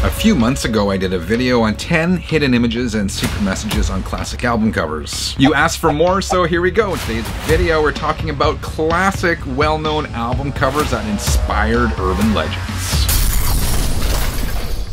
A few months ago, I did a video on 10 hidden images and secret messages on classic album covers. You asked for more, so here we go. In today's video, we're talking about classic, well-known album covers that inspired urban legends.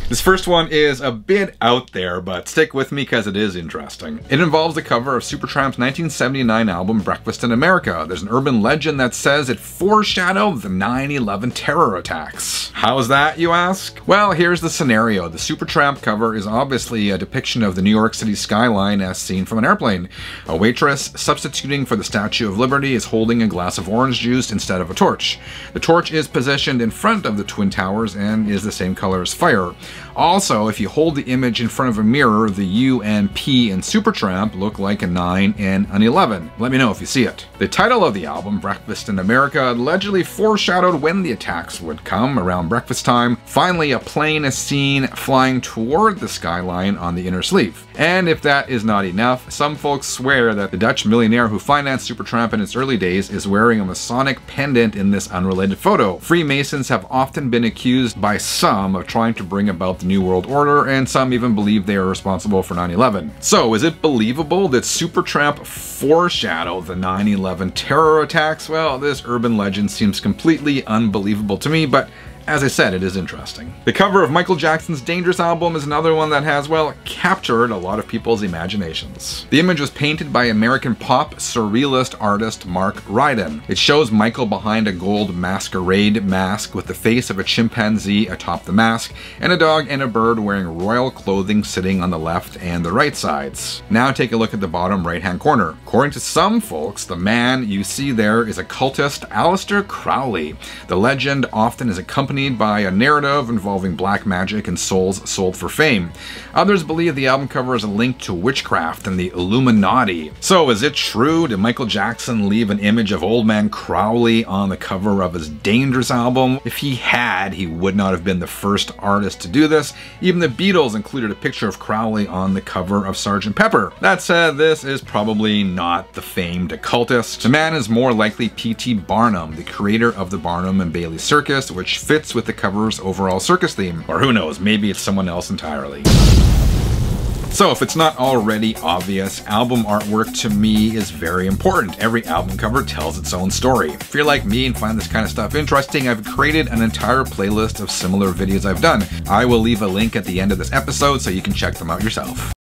This first one is a bit out there, but stick with me because it is interesting. It involves the cover of Supertramp's 1979 album Breakfast in America. There's an urban legend that says it foreshadowed the 9/11 terror attacks. How's that, you ask? Well, here's the scenario. The Supertramp cover is obviously a depiction of the New York City skyline as seen from an airplane. A waitress, substituting for the Statue of Liberty, is holding a glass of orange juice instead of a torch. The torch is positioned in front of the Twin Towers and is the same color as fire. Also, if you hold the image in front of a mirror, the U and P in Supertramp look like a 9 and an 11. Let me know if you see it. The title of the album, Breakfast in America, allegedly foreshadowed when the attacks would come around breakfast time. Finally, a plane is seen flying toward the skyline on the inner sleeve. And if that is not enough, some folks swear that the Dutch millionaire who financed Supertramp in its early days is wearing a Masonic pendant in this unrelated photo. Freemasons have often been accused by some of trying to bring about the New World Order, and some even believe they are responsible for 9/11. So, is it believable that Supertramp foreshadowed the 9/11 terror attacks? Well, this urban legend seems completely unbelievable to me, but as I said, it is interesting. The cover of Michael Jackson's Dangerous album is another one that has, well, captured a lot of people's imaginations. The image was painted by American pop surrealist artist Mark Ryden. It shows Michael behind a gold masquerade mask with the face of a chimpanzee atop the mask, and a dog and a bird wearing royal clothing sitting on the left and the right sides. Now take a look at the bottom right-hand corner. According to some folks, the man you see there is occultist Aleister Crowley. The legend often is accompanied by a narrative involving black magic and souls sold for fame. Others believe the album cover is a link to witchcraft and the Illuminati. So is it true? Did Michael Jackson leave an image of Old Man Crowley on the cover of his Dangerous album? If he had, he would not have been the first artist to do this. Even the Beatles included a picture of Crowley on the cover of Sgt. Pepper. That said, this is probably not the famed occultist. The man is more likely P.T. Barnum, the creator of the Barnum and Bailey Circus, which fits with the cover's overall circus theme. Or who knows, maybe it's someone else entirely. So if it's not already obvious, album artwork to me is very important. Every album cover tells its own story. If you're like me and find this kind of stuff interesting, I've created an entire playlist of similar videos I've done. I will leave a link at the end of this episode so you can check them out yourself.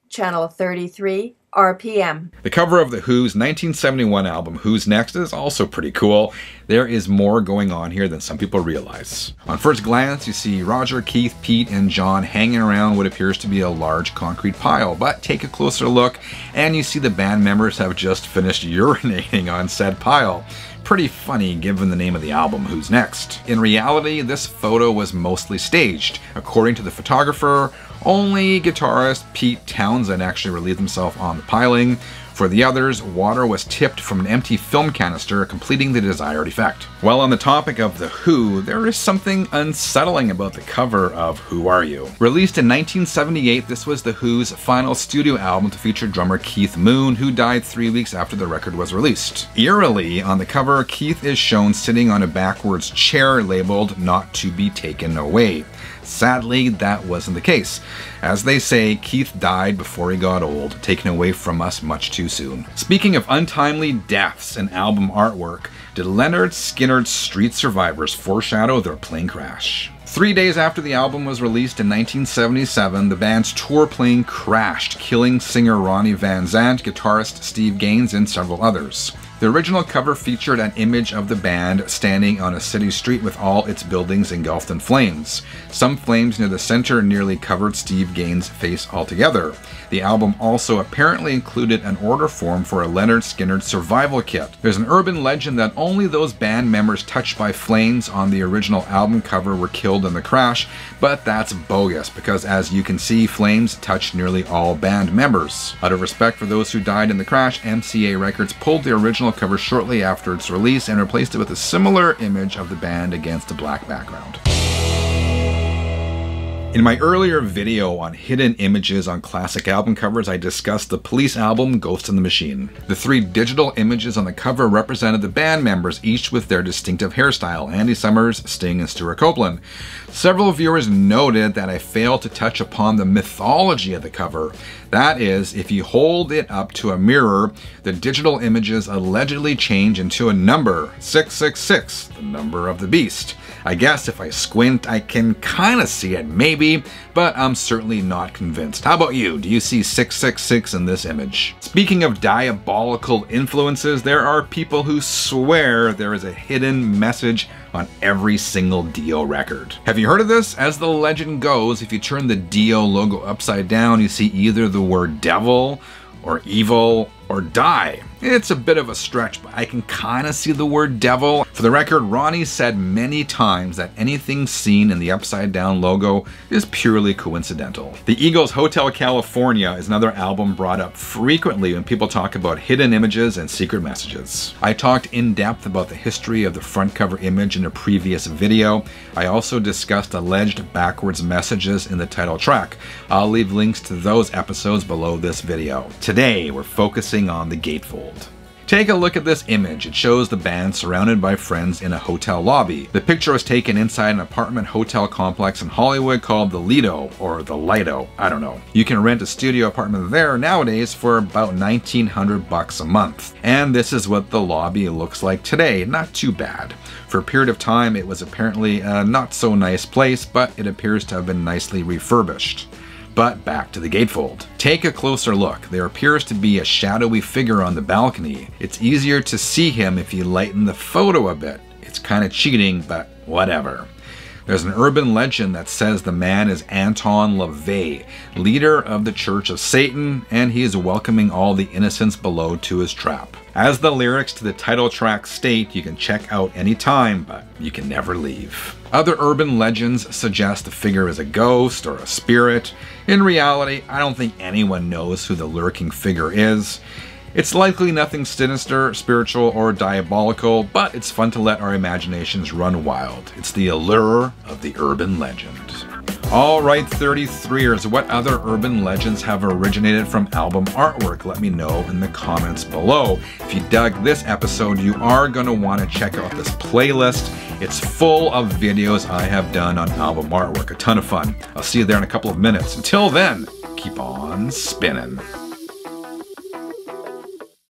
Channel 33 RPM. The cover of The Who's 1971 album, Who's Next, is also pretty cool. There is more going on here than some people realize. On first glance, you see Roger, Keith, Pete, and John hanging around what appears to be a large concrete pile, but take a closer look and you see the band members have just finished urinating on said pile. Pretty funny given the name of the album, Who's Next. In reality, this photo was mostly staged. According to the photographer, only guitarist Pete Townsend actually relieved himself on the piling. For the others, water was tipped from an empty film canister, completing the desired effect. While on the topic of The Who, there is something unsettling about the cover of Who Are You? Released in 1978, this was The Who's final studio album to feature drummer Keith Moon, who died 3 weeks after the record was released. Eerily, on the cover, Keith is shown sitting on a backwards chair labeled "Not to be taken away." Sadly, that wasn't the case. As they say, Keith died before he got old, taken away from us much too soon. Speaking of untimely deaths in album artwork, did Lynyrd Skynyrd's Street Survivors foreshadow their plane crash? 3 days after the album was released in 1977, the band's tour plane crashed, killing singer Ronnie Van Zant, guitarist Steve Gaines, and several others. The original cover featured an image of the band standing on a city street with all its buildings engulfed in flames. Some flames near the center nearly covered Steve Gaines' face altogether. The album also apparently included an order form for a Lynyrd Skynyrd survival kit. There's an urban legend that only those band members touched by flames on the original album cover were killed in the crash, but that's bogus because, as you can see, flames touched nearly all band members. Out of respect for those who died in the crash, MCA Records pulled the original cover shortly after its release and replaced it with a similar image of the band against a black background. In my earlier video on hidden images on classic album covers, I discussed the Police album Ghost in the Machine. The 3 digital images on the cover represented the band members, each with their distinctive hairstyle: Andy Summers, Sting, and Stuart Copeland. Several viewers noted that I failed to touch upon the mythology of the cover. That is, if you hold it up to a mirror, the digital images allegedly change into a number, 666, the number of the beast. I guess if I squint, I can kind of see it, maybe, but I'm certainly not convinced. How about you? Do you see 666 in this image? Speaking of diabolical influences, there are people who swear there is a hidden message on every single Dio record. Have you heard of this? As the legend goes, if you turn the Dio logo upside down, you see either the word devil or evil or die. It's a bit of a stretch, but I can kind of see the word devil. For the record, Ronnie said many times that anything seen in the upside down logo is purely coincidental. The Eagles' Hotel California is another album brought up frequently when people talk about hidden images and secret messages. I talked in depth about the history of the front cover image in a previous video. I also discussed alleged backwards messages in the title track. I'll leave links to those episodes below this video. Today, we're focusing on the gatefold. Take a look at this image. It shows the band surrounded by friends in a hotel lobby. The picture was taken inside an apartment hotel complex in Hollywood called the Lido, or the Lido, I don't know. You can rent a studio apartment there nowadays for about $1,900 a month. And this is what the lobby looks like today. Not too bad. For a period of time, it was apparently a not so nice place, but it appears to have been nicely refurbished. But back to the gatefold. Take a closer look. There appears to be a shadowy figure on the balcony. It's easier to see him if you lighten the photo a bit. It's kind of cheating, but whatever. There's an urban legend that says the man is Anton LaVey, leader of the Church of Satan, and he is welcoming all the innocents below to his trap. As the lyrics to the title track state, you can check out anytime, but you can never leave. Other urban legends suggest the figure is a ghost or a spirit. In reality, I don't think anyone knows who the lurking figure is. It's likely nothing sinister, spiritual, or diabolical, but it's fun to let our imaginations run wild. It's the allure of the urban legend. Alright 33ers, what other urban legends have originated from album artwork? Let me know in the comments below. If you dug this episode, you are going to want to check out this playlist. It's full of videos I have done on album artwork. A ton of fun. I'll see you there in a couple of minutes. Until then, keep on spinning.